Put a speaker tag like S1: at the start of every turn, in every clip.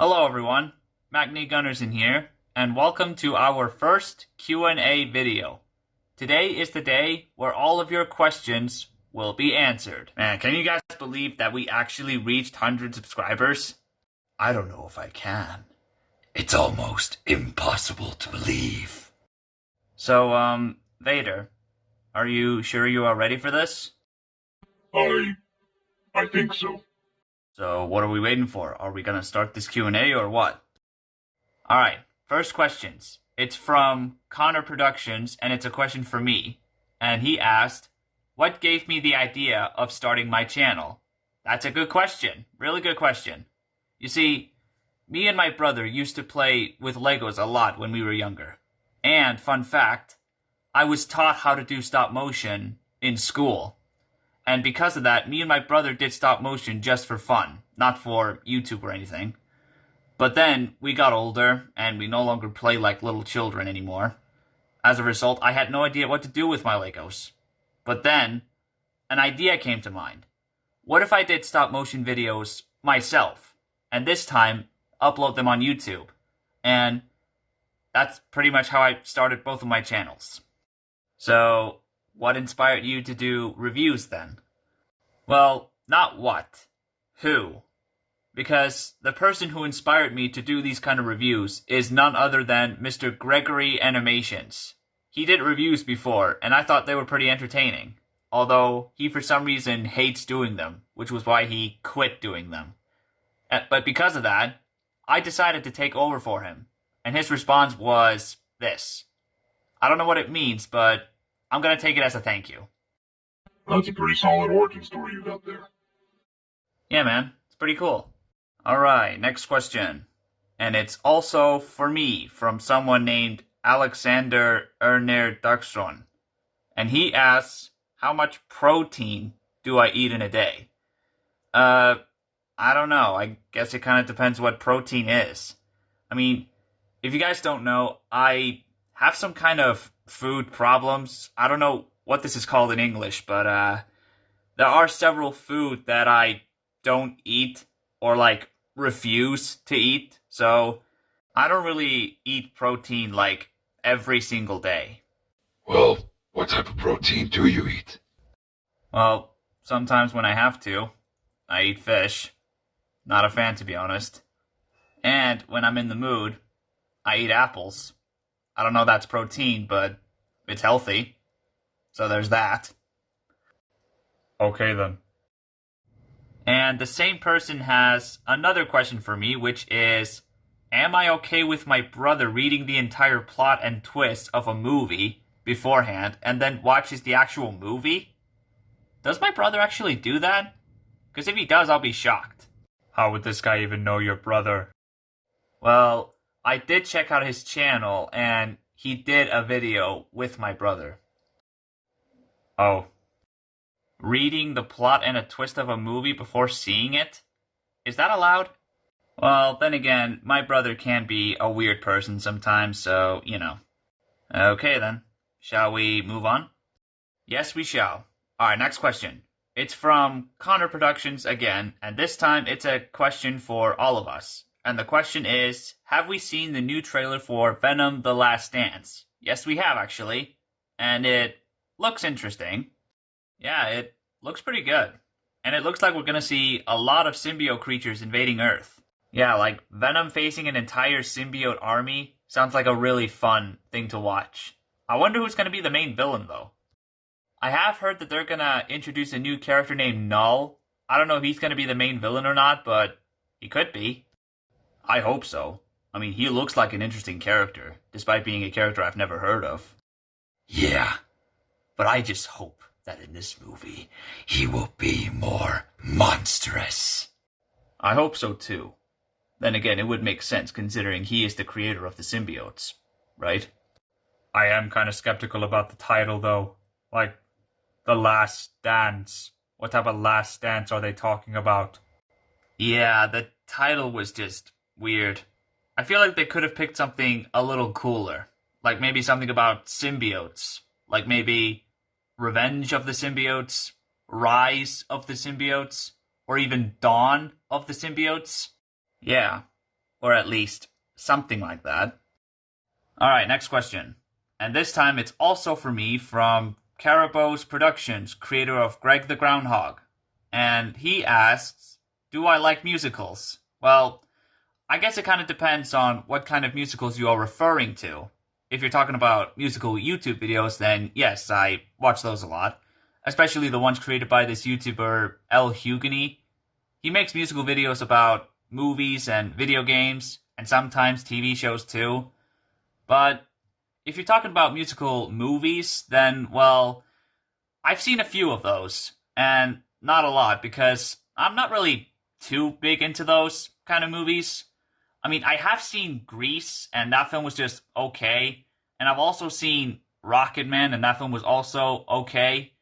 S1: Hello everyone, Magni Gunnarsson here, and welcome to our first Q&A video. Today is the day where all of your questions will be answered. Man, can you guys believe that we actually reached 100 subscribers?
S2: I don't know if I can. It's almost impossible to believe.
S1: So, Vader, are you sure you are ready for this?
S3: I think so.
S1: So, what are we waiting for? Are we gonna start this Q&A or what? Alright, first questions. It's from Connor Productions, and it's a question for me. And he asked, what gave me the idea of starting my channel? That's a good question. Really good question. You see, me and my brother used to play with Legos a lot when we were younger. And, fun fact, I was taught how to do stop motion in school. And because of that, me and my brother did stop motion just for fun, not for YouTube or anything. But then we got older, and we no longer play like little children anymore. As a result, I had no idea what to do with my Legos. But then, an idea came to mind. What if I did stop motion videos myself, and this time, upload them on YouTube? And that's pretty much how I started both of my channels. So, what inspired you to do reviews then? Well, not what. Who? Because the person who inspired me to do these kind of reviews is none other than Mr. Gregory Animations. He did reviews before, and I thought they were pretty entertaining. Although, he for some reason hates doing them, which was why he quit doing them. But because of that, I decided to take over for him. And his response was this. I don't know what it means, but I'm gonna take it as a thank you.
S3: That's a pretty solid origin story you got there.
S1: Yeah, man. It's pretty cool. Alright, next question. And it's also for me, from someone named Alexander Erner Darkstron. And he asks, how much protein do I eat in a day? I don't know. I guess it kind of depends what protein is. I mean, if you guys don't know, I have some kind of food problems. I don't know what this is called in English, but there are several food that I don't eat or like refuse to eat. So I don't really eat protein like every single day.
S2: Well, what type of protein do you eat?
S1: Well, sometimes when I have to, I eat fish. Not a fan, to be honest. And when I'm in the mood, I eat apples. I don't know if that's protein, but it's healthy. So there's that.
S3: Okay then.
S1: And the same person has another question for me, which is, am I okay with my brother reading the entire plot and twist of a movie beforehand and then watches the actual movie? Does my brother actually do that? Because if he does, I'll be shocked.
S3: How would this guy even know your brother?
S1: Well, I did check out his channel, and he did a video with my brother.
S3: Oh.
S1: Reading the plot and a twist of a movie before seeing it? Is that allowed? Well, then again, my brother can be a weird person sometimes, so, you know. Okay then, shall we move on? Yes, we shall. Alright, next question. It's from Connor Productions again, and this time it's a question for all of us. And the question is, have we seen the new trailer for Venom: The Last Dance? Yes, we have, actually. And it looks interesting. Yeah, it looks pretty good. And it looks like we're gonna see a lot of symbiote creatures invading Earth. Yeah, like Venom facing an entire symbiote army sounds like a really fun thing to watch. I wonder who's gonna be the main villain, though. I have heard that they're gonna introduce a new character named Null. I don't know if he's gonna be the main villain or not, but he could be. I hope so. I mean, he looks like an interesting character, despite being a character I've never heard of.
S2: Yeah, but I just hope that in this movie, he will be more monstrous.
S1: I hope so too. Then again, it would make sense considering he is the creator of the symbiotes, right?
S3: I am kind of skeptical about the title though. Like, The Last Dance. What type of last dance are they talking about?
S1: Yeah, the title was just weird. I feel like they could have picked something a little cooler. Like maybe something about symbiotes. Like maybe Revenge of the Symbiotes, Rise of the Symbiotes, or even Dawn of the Symbiotes. Yeah, Or at least something like that. Alright, next question. And this time it's also for me from Carabo's Productions, creator of Greg the Groundhog. And he asks, do I like musicals? Well, I guess it kind of depends on what kind of musicals you are referring to. If you're talking about musical YouTube videos, then yes, I watch those a lot. Especially the ones created by this YouTuber, El Hugany. He makes musical videos about movies and video games, and sometimes TV shows too. But if you're talking about musical movies, then, well, I've seen a few of those, and not a lot, because I'm not really too big into those kind of movies. I mean, I have seen Grease, and that film was just okay, and I've also seen Rocketman, and that film was also okay,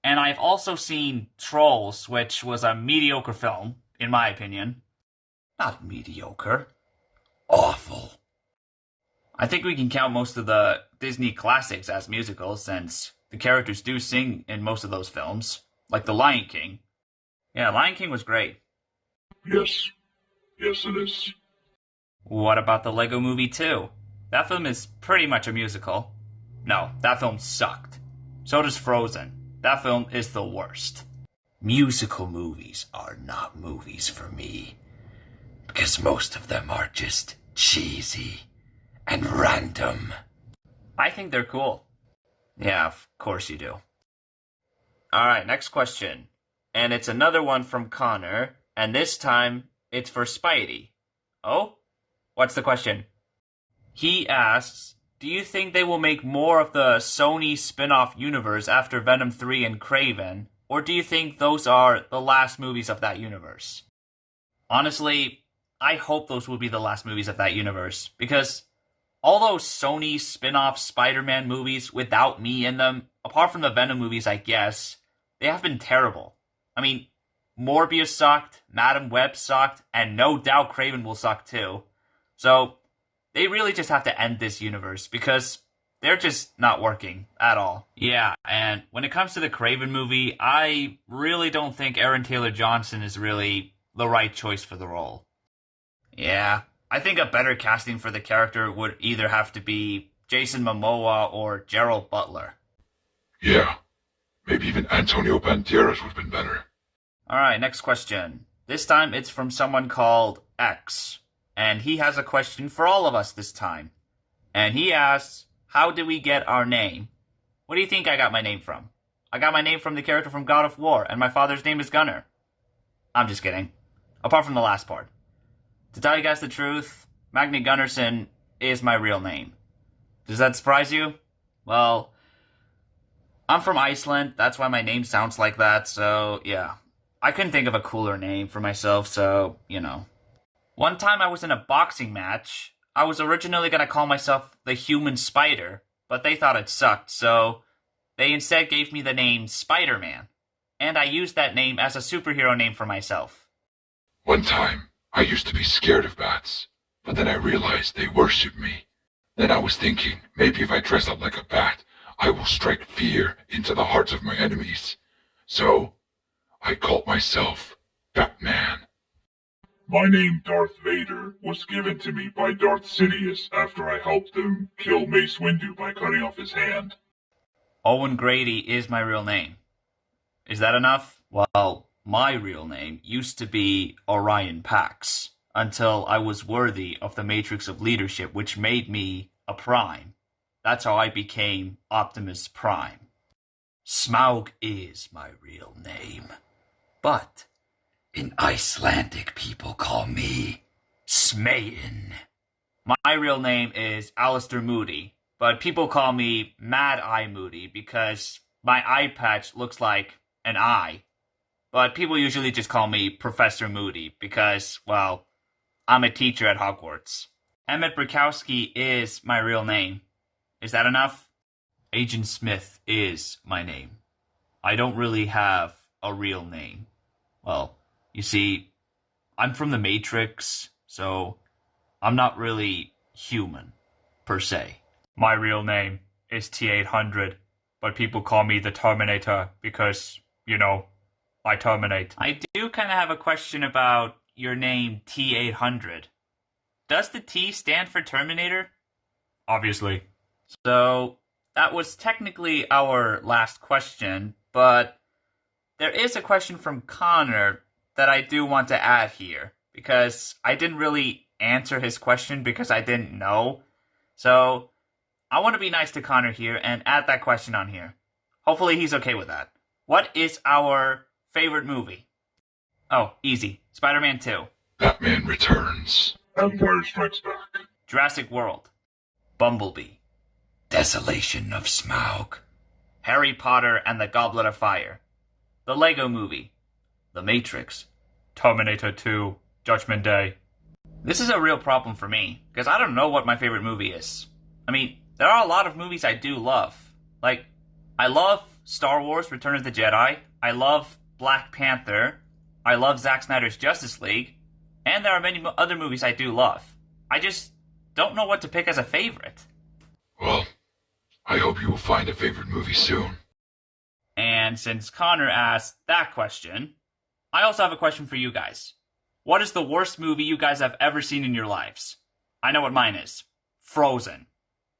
S1: and I've also seen Trolls, which was a mediocre film, in my opinion.
S2: Not mediocre. Awful.
S1: I think we can count most of the Disney classics as musicals, since the characters do sing in most of those films, like The Lion King. Yeah, Lion King was great.
S4: Yes. Yes, it is.
S1: What about the Lego Movie 2? That film is pretty much a musical. No, that film sucked. So does Frozen. That film is the worst.
S2: Musical movies are not movies for me, because most of them are just cheesy and random.
S1: I think they're cool. Yeah, of course you do. Alright, next question. And it's another one from Connor, and this time it's for Spidey. Oh? What's the question? He asks, do you think they will make more of the Sony spin-off universe after Venom 3 and Kraven, or do you think those are the last movies of that universe? Honestly, I hope those will be the last movies of that universe, because all those Sony spin-off Spider-Man movies without me in them, apart from the Venom movies, I guess, they have been terrible. I mean, Morbius sucked, Madam Web sucked, and no doubt Kraven will suck too. So, they really just have to end this universe, because they're just not working at all. Yeah, and when it comes to the Kraven movie, I really don't think Aaron Taylor Johnson is really the right choice for the role. Yeah, I think a better casting for the character would either have to be Jason Momoa or Gerald Butler.
S4: Yeah. Maybe even Antonio Banderas would have been better.
S1: Alright, next question. This time it's from someone called X. And he has a question for all of us this time. And he asks, how did we get our name? What do you think I got my name from? I got my name from the character from God of War, and my father's name is Gunnar. I'm just kidding. Apart from the last part. To tell you guys the truth, Magni Gunnarsson is my real name. Does that surprise you? Well, I'm from Iceland, that's why my name sounds like that, so yeah. I couldn't think of a cooler name for myself, so, you know. One time I was in a boxing match. I was originally going to call myself the Human Spider, but they thought it sucked, so they instead gave me the name Spider-Man. And I used that name as a superhero name for myself.
S4: One time, I used to be scared of bats, but then I realized they worship me. Then I was thinking, maybe if I dress up like a bat, I will strike fear into the hearts of my enemies. So, I called myself Batman. My name, Darth Vader, was given to me by Darth Sidious after I helped him kill Mace Windu by cutting off his hand.
S1: Owen Grady is my real name. Is that enough? Well, my real name used to be Orion Pax, until I was worthy of the Matrix of Leadership, which made me a Prime. That's how I became Optimus Prime.
S2: Smaug is my real name, but in Icelandic people call me Smayin.
S1: My real name is Alistair Moody, but people call me Mad Eye Moody because my eye patch looks like an eye. But people usually just call me Professor Moody because, well, I'm a teacher at Hogwarts. Emmett Brakowski is my real name. Is that enough? Agent Smith is my name. I don't really have a real name. Well, you see, I'm from the Matrix, so I'm not really human, per se.
S3: My real name is T-800, but people call me the Terminator because, you know, I terminate.
S1: I do kind of have a question about your name, T-800. does the T stand for Terminator?
S3: Obviously.
S1: So that was technically our last question, but there is a question from Connor that I do want to add here, because I didn't really answer his question because I didn't know. So I want to be nice to Connor here and add that question on here. Hopefully he's okay with that. What is our favorite movie? Oh, easy. Spider-Man 2.
S4: Batman Returns. Empire Strikes Back.
S1: Jurassic World. Bumblebee.
S2: Desolation of Smaug.
S1: Harry Potter and the Goblet of Fire. The Lego Movie. The Matrix.
S3: Terminator 2, Judgment Day.
S1: This is a real problem for me, because I don't know what my favorite movie is. I mean, there are a lot of movies I do love. Like, I love Star Wars Return of the Jedi. I love Black Panther. I love Zack Snyder's Justice League. And there are many other movies I do love. I just don't know what to pick as a favorite.
S4: Well, I hope you will find a favorite movie soon.
S1: And since Connor asked that question, I also have a question for you guys. What is the worst movie you guys have ever seen in your lives? I know what mine is. Frozen.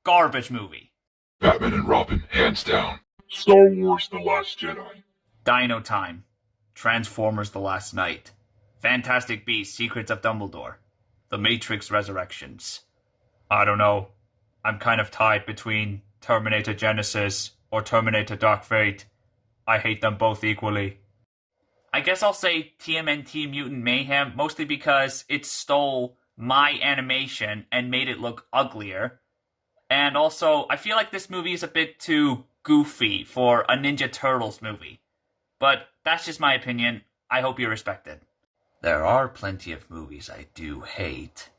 S1: Garbage movie.
S4: Batman and Robin, hands down. Star Wars The Last Jedi.
S1: Dino Time. Transformers The Last Night. Fantastic Beasts, Secrets of Dumbledore. The Matrix Resurrections.
S3: I don't know. I'm kind of tied between Terminator Genesis or Terminator Dark Fate. I hate them both equally.
S1: I guess I'll say TMNT Mutant Mayhem, mostly because it stole my animation and made it look uglier. And also, I feel like this movie is a bit too goofy for a Ninja Turtles movie. But that's just my opinion. I hope you respect it.
S2: There are plenty of movies I do hate.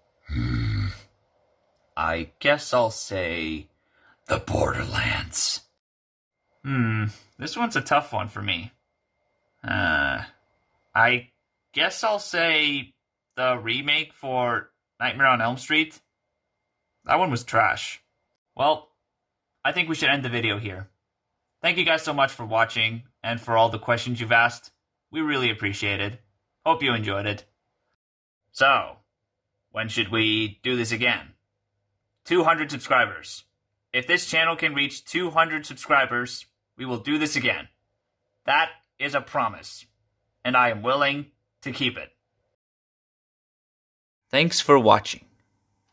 S2: I guess I'll say The Borderlands.
S1: This one's a tough one for me. I guess I'll say the remake for Nightmare on Elm Street. That one was trash. Well, I think we should end the video here. Thank you guys so much for watching and for all the questions you've asked. We really appreciate it. Hope you enjoyed it. So, when should we do this again? 200 subscribers. If this channel can reach 200 subscribers, we will do this again. That is a promise, and I am willing to keep it. Thanks for watching.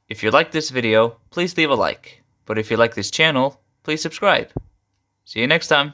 S1: If you like this video, please leave a like. But if you like this channel, please subscribe. See you next time.